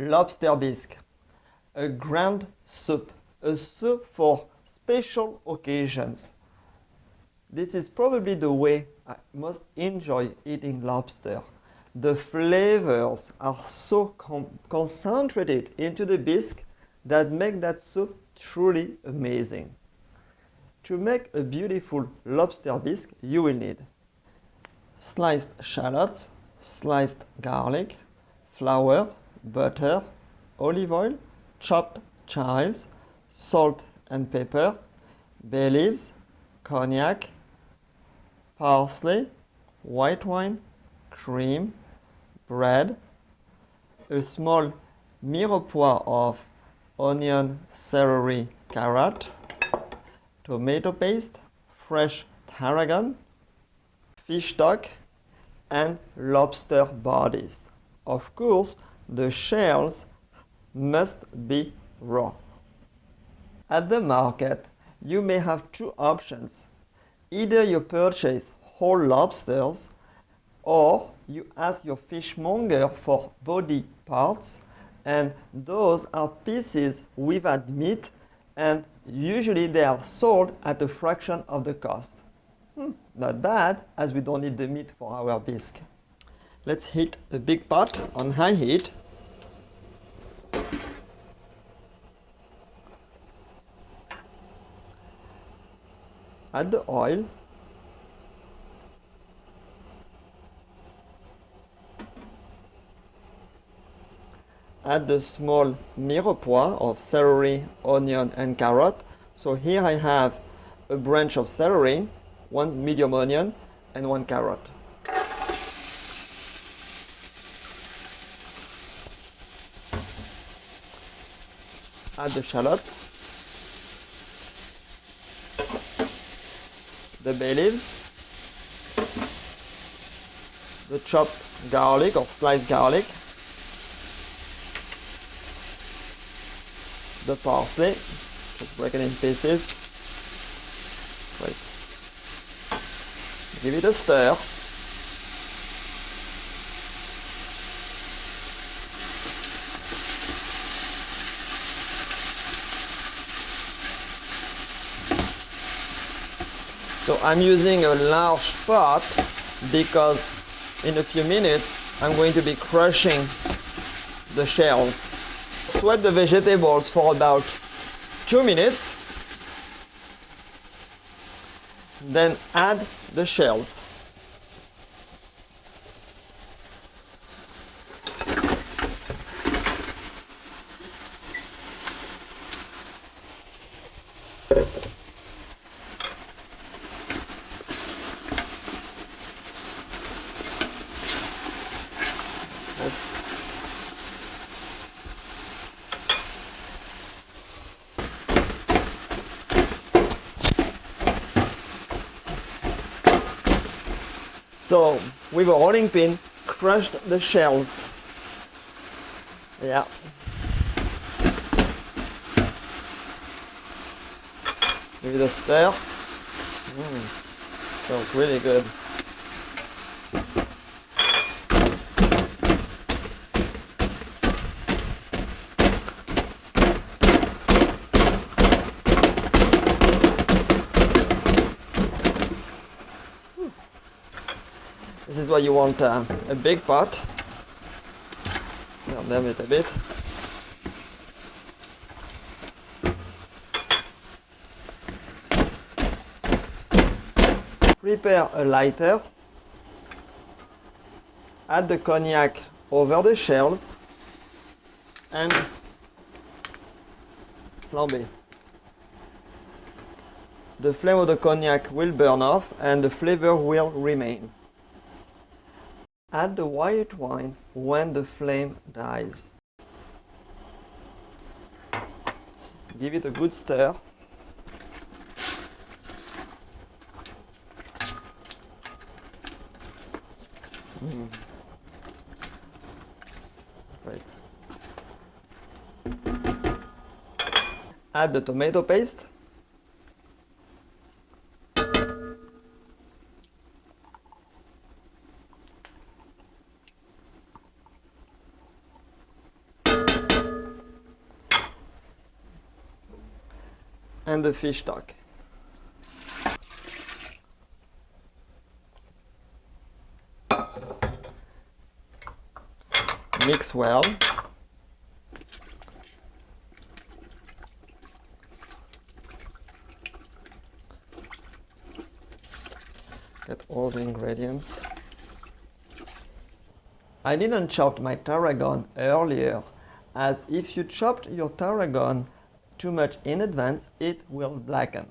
Lobster Bisque, a grand soup, a soup for special occasions. This is probably the way I most enjoy eating lobster. The flavors are so concentrated into the bisque that make that soup truly amazing. To make a beautiful lobster bisque, you will need sliced shallots, sliced garlic, flour, butter, olive oil, chopped chives, salt and pepper, bay leaves, cognac, parsley, white wine, cream, bread, a small mirepoix of onion, celery, carrot, tomato paste, fresh tarragon, fish stock, and lobster bodies. Of course, the shells must be raw. At the market, you may have two options. Either you purchase whole lobsters or you ask your fishmonger for body parts, and those are pieces without meat, and usually they are sold at a fraction of the cost. Not bad, as we don't need the meat for our bisque. Let's heat a big pot on high heat. Add the oil. Add the small mirepoix of celery, onion, and carrot. So here I have a branch of celery, one medium onion, and one carrot. Add the shallots, the bay leaves, the chopped garlic or sliced garlic, the parsley, just break it in pieces. Great. Give it a stir. So I'm using a large pot because in a few minutes I'm going to be crushing the shells. Sweat the vegetables for about 2 minutes. Then add the shells. So, with a rolling pin, crush the shells. Yeah. Give it a stir. Smells really good. This is why you want a big pot. Turn them it a bit. Prepare a lighter. Add the cognac over the shells and flambe. The flame of the cognac will burn off and the flavor will remain. Add the white wine when the flame dies. Give it a good stir. Right. Add the tomato paste. and the fish stock. Mix well. Get all the ingredients. I didn't chop my tarragon earlier, as if you chopped your tarragon too much in advance, it will blacken.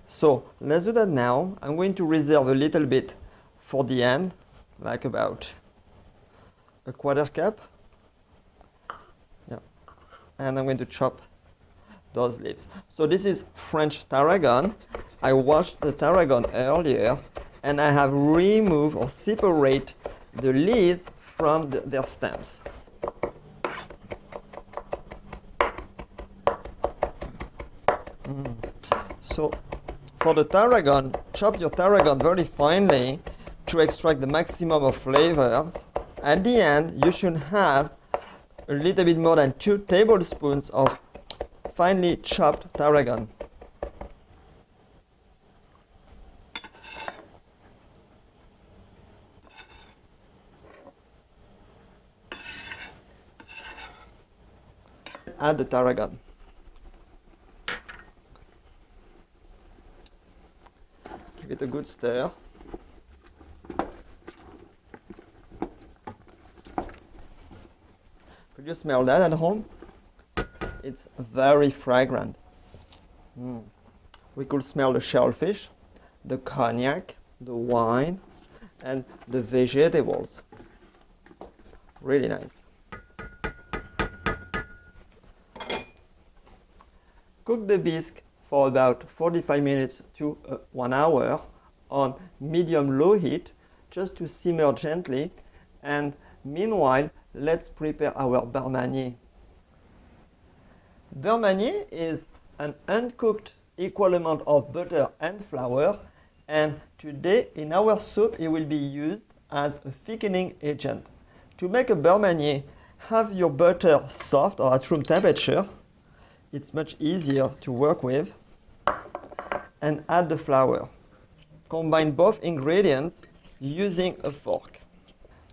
So let's do that now. I'm going to reserve a little bit for the end, like about a quarter cup. Yeah. And I'm going to chop those leaves. So this is French tarragon. I washed the tarragon earlier, and I have removed or separate the leaves from their stems. So for the tarragon, chop your tarragon very finely to extract the maximum of flavors. At the end, you should have a little bit more than 2 tablespoons of finely chopped tarragon. Add the tarragon. Give it a good stir. Could you smell that at home? It's very fragrant. We could smell the shellfish, the cognac, the wine, and the vegetables. Really nice. Cook the bisque for about 45 minutes to 1 hour on medium-low heat, just to simmer gently. And meanwhile, let's prepare our beurre manier. Beurre manier is an uncooked equal amount of butter and flour, and today in our soup it will be used as a thickening agent. To make a beurre manier, have your butter soft or at room temperature. It's much easier to work with. And add the flour. Combine both ingredients using a fork.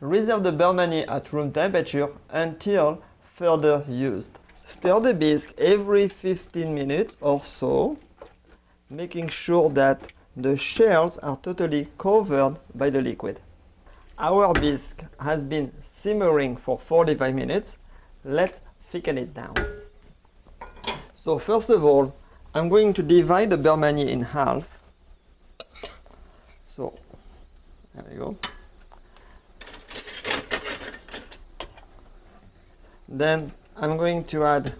Reserve the beurre manier at room temperature until further used. Stir the bisque every 15 minutes or so, making sure that the shells are totally covered by the liquid. Our bisque has been simmering for 45 minutes. Let's thicken it down. So first of all, I'm going to divide the beurre manier in half. So, there we go. Then I'm going to add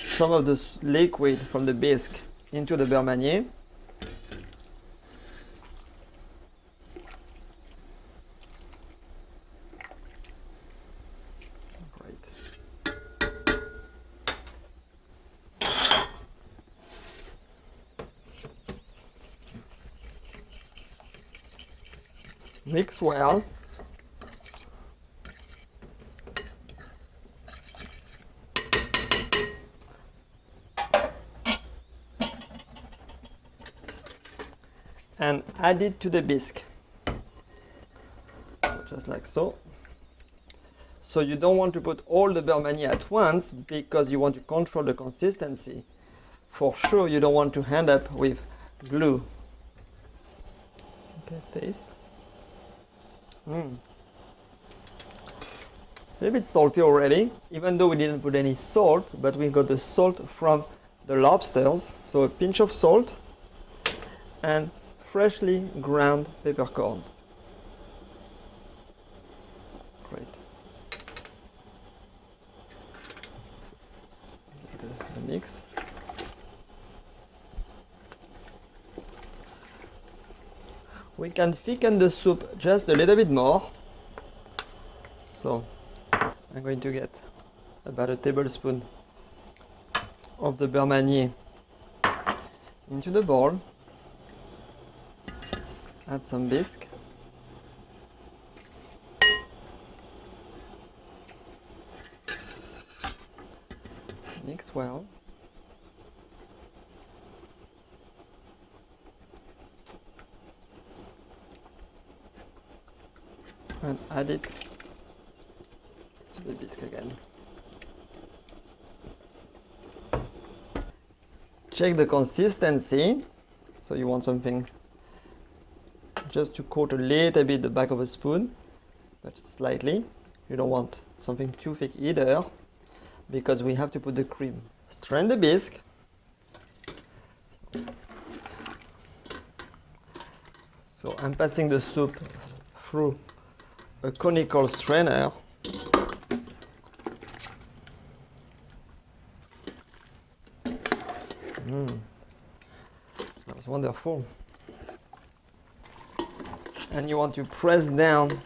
some of the liquid from the bisque into the beurre manier. Mix well. And add it to the bisque. So just like so. So you don't want to put all the beurre manier at once because you want to control the consistency. For sure you don't want to end up with glue. Okay, taste. A little bit salty already, even though we didn't put any salt, but we got the salt from the lobsters. So a pinch of salt and freshly ground peppercorns. Great. The mix. We can thicken the soup just a little bit more. So I'm going to get about a tablespoon of the beurre manier into the bowl. Add some bisque. Mix well. and add it to the bisque again. Check the consistency. So you want something just to coat a little bit the back of a spoon, but slightly. You don't want something too thick either, because we have to put the cream. Strain the bisque. So I'm passing the soup through a conical strainer. It smells wonderful. And you want to press down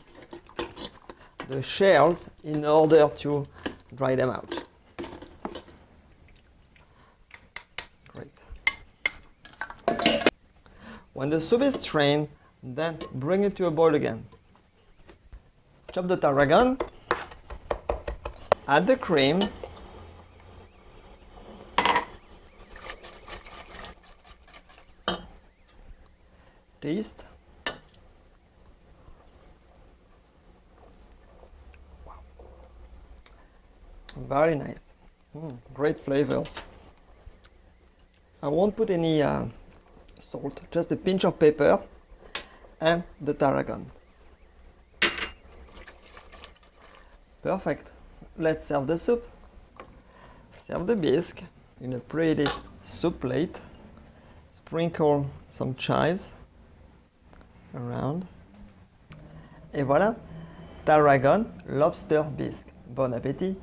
the shells in order to dry them out. Great. When the soup is strained, then bring it to a boil again. Chop the tarragon, add the cream, taste. Wow. Very nice. Great flavors. I won't put any salt, just a pinch of pepper and the tarragon. Perfect. Let's serve the soup. Serve the bisque in a pretty soup plate. Sprinkle some chives around. Et voilà, tarragon lobster bisque. Bon appétit!